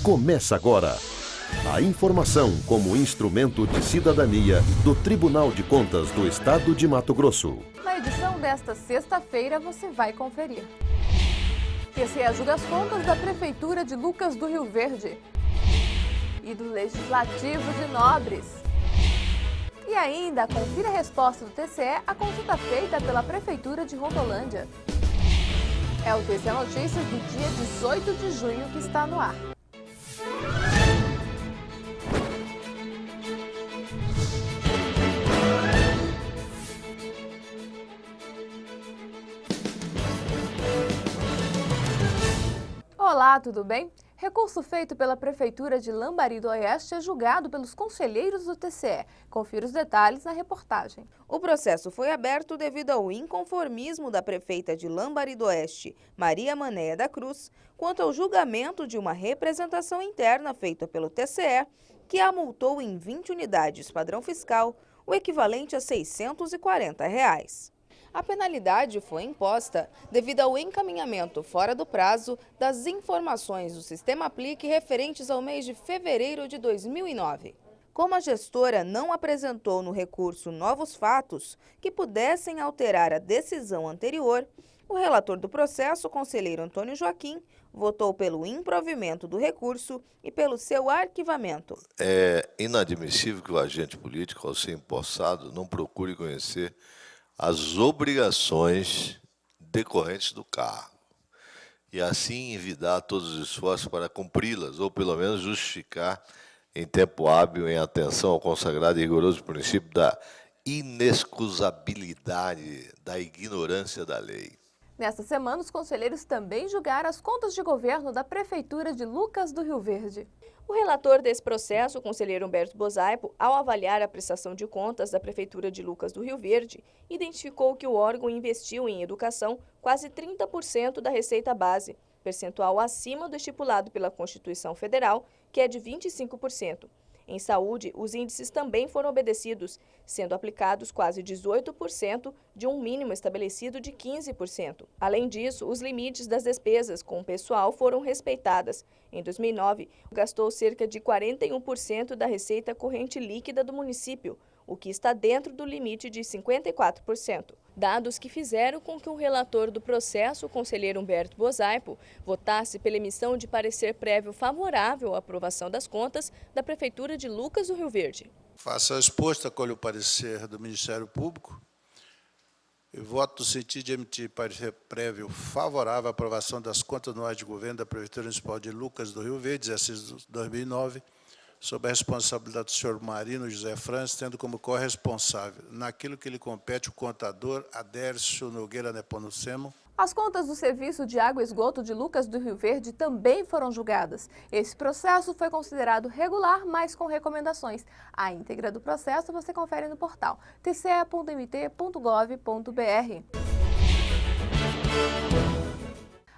Começa agora. A informação como instrumento de cidadania do Tribunal de Contas do Estado de Mato Grosso. Na edição desta sexta-feira você vai conferir. TCE julga as contas da Prefeitura de Lucas do Rio Verde e do Legislativo de Nobres. E ainda, confira a resposta do TCE à consulta feita pela Prefeitura de Rondolândia. É o TCE Notícias do dia 18 de junho que está no ar. Olá, tudo bem? Recurso feito pela Prefeitura de Lambari do Oeste é julgado pelos conselheiros do TCE. Confira os detalhes na reportagem. O processo foi aberto devido ao inconformismo da prefeita de Lambari do Oeste, Maria Manéia da Cruz, quanto ao julgamento de uma representação interna feita pelo TCE, que a multou em 20 unidades padrão fiscal, o equivalente a R$ 640. A penalidade foi imposta devido ao encaminhamento fora do prazo das informações do Sistema Aplique referentes ao mês de fevereiro de 2009. Como a gestora não apresentou no recurso novos fatos que pudessem alterar a decisão anterior, o relator do processo, o conselheiro Antônio Joaquim, votou pelo improvimento do recurso e pelo seu arquivamento. É inadmissível que o agente político, ao ser empossado, não procure conhecer as obrigações decorrentes do cargo e assim envidar todos os esforços para cumpri-las, ou pelo menos justificar em tempo hábil em atenção ao consagrado e rigoroso princípio da inexcusabilidade da ignorância da lei. Nesta semana, os conselheiros também julgaram as contas de governo da Prefeitura de Lucas do Rio Verde. O relator desse processo, o conselheiro Humberto Bosaipo, ao avaliar a prestação de contas da Prefeitura de Lucas do Rio Verde, identificou que o órgão investiu em educação quase 30% da receita base, percentual acima do estipulado pela Constituição Federal, que é de 25%. Em saúde, os índices também foram obedecidos, sendo aplicados quase 18% de um mínimo estabelecido de 15%. Além disso, os limites das despesas com o pessoal foram respeitadas. Em 2009, gastou cerca de 41% da receita corrente líquida do município, o que está dentro do limite de 54%. Dados que fizeram com que o relator do processo, o conselheiro Humberto Bosaipo, votasse pela emissão de parecer prévio favorável à aprovação das contas da Prefeitura de Lucas do Rio Verde. Face ao exposto, acolho o parecer do Ministério Público e voto no sentido de emitir parecer prévio favorável à aprovação das contas anuais de governo da Prefeitura Municipal de Lucas do Rio Verde, exercício 2009, sob a responsabilidade do senhor Marino José Francis, tendo como corresponsável, naquilo que lhe compete, o contador Adércio Nogueira Nepomuceno. As contas do Serviço de Água e Esgoto de Lucas do Rio Verde também foram julgadas. Esse processo foi considerado regular, mas com recomendações. A íntegra do processo você confere no portal tce.mt.gov.br.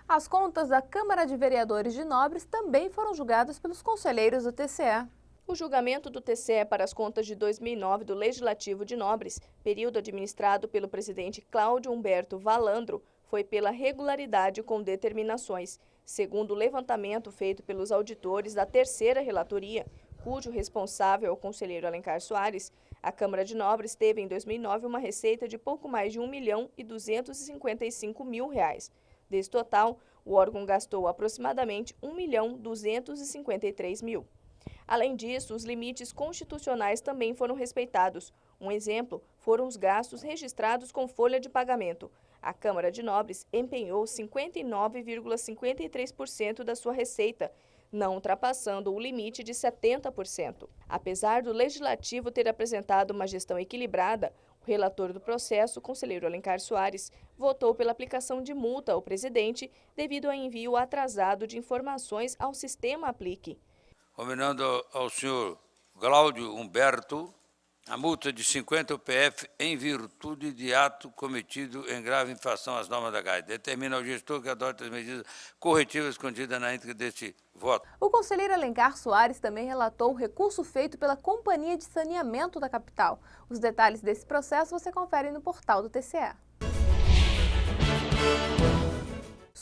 As contas da Câmara de Vereadores de Nobres também foram julgadas pelos conselheiros do TCE. O julgamento do TCE para as contas de 2009 do Legislativo de Nobres, período administrado pelo presidente Cláudio Humberto Valandro, foi pela regularidade com determinações, segundo o levantamento feito pelos auditores da terceira relatoria, cujo responsável é o conselheiro Alencar Soares. A Câmara de Nobres teve em 2009 uma receita de pouco mais de R$ 1.255.000. Desse total, o órgão gastou aproximadamente R$ 1.253.000. Além disso, os limites constitucionais também foram respeitados. Um exemplo foram os gastos registrados com folha de pagamento. A Câmara de Nobres empenhou 59,53% da sua receita, não ultrapassando o limite de 70%. Apesar do Legislativo ter apresentado uma gestão equilibrada, o relator do processo, o conselheiro Alencar Soares, votou pela aplicação de multa ao presidente devido ao envio atrasado de informações ao Sistema Aplique. Combinando ao senhor Cláudio Humberto a multa de 50 UPF em virtude de ato cometido em grave infração às normas da GAI. Determina ao gestor que adote as medidas corretivas contidas na íntegra deste voto. O conselheiro Alencar Soares também relatou o recurso feito pela Companhia de Saneamento da capital. Os detalhes desse processo você confere no portal do TCE.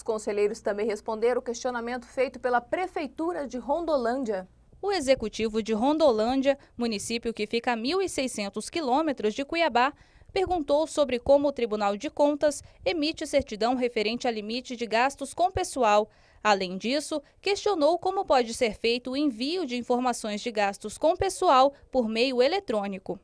conselheiros também responderam o questionamento feito pela Prefeitura de Rondolândia. O Executivo de Rondolândia, município que fica a 1.600 quilômetros de Cuiabá, perguntou sobre como o Tribunal de Contas emite certidão referente a limite de gastos com pessoal. Além disso, questionou como pode ser feito o envio de informações de gastos com pessoal por meio eletrônico.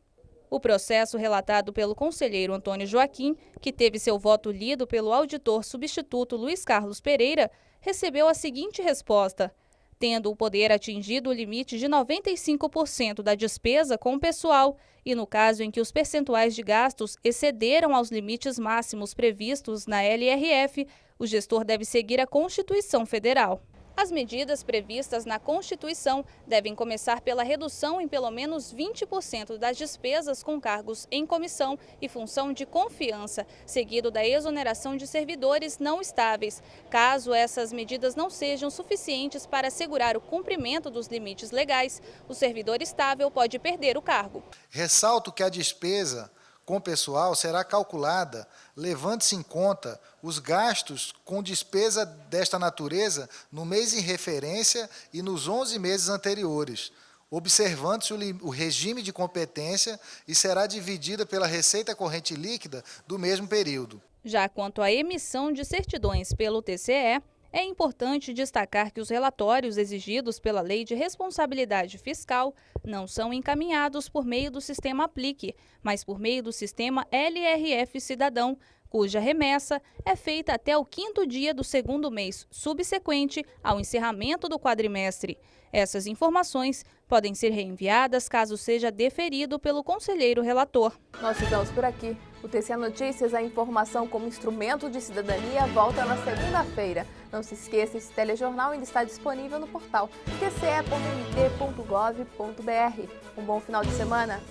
O processo relatado pelo conselheiro Antônio Joaquim, que teve seu voto lido pelo auditor substituto Luiz Carlos Pereira, recebeu a seguinte resposta: tendo o poder atingido o limite de 95% da despesa com o pessoal e no caso em que os percentuais de gastos excederam aos limites máximos previstos na LRF, o gestor deve seguir a Constituição Federal. As medidas previstas na Constituição devem começar pela redução em pelo menos 20% das despesas com cargos em comissão e função de confiança, seguido da exoneração de servidores não estáveis. Caso essas medidas não sejam suficientes para assegurar o cumprimento dos limites legais, o servidor estável pode perder o cargo. Ressalto que a despesa com pessoal será calculada levando-se em conta os gastos com despesa desta natureza no mês em referência e nos 11 meses anteriores, observando-se o regime de competência e será dividida pela receita corrente líquida do mesmo período. Já quanto à emissão de certidões pelo TCE, é importante destacar que os relatórios exigidos pela Lei de Responsabilidade Fiscal não são encaminhados por meio do sistema Aplique, mas por meio do sistema LRF Cidadão, cuja remessa é feita até o 5º dia do segundo mês subsequente ao encerramento do quadrimestre. Essas informações podem ser reenviadas caso seja deferido pelo conselheiro relator. Nós ficamos por aqui. O TCE Notícias, a informação como instrumento de cidadania, volta na segunda-feira. Não se esqueça, esse telejornal ainda está disponível no portal tce.mt.gov.br. Um bom final de semana.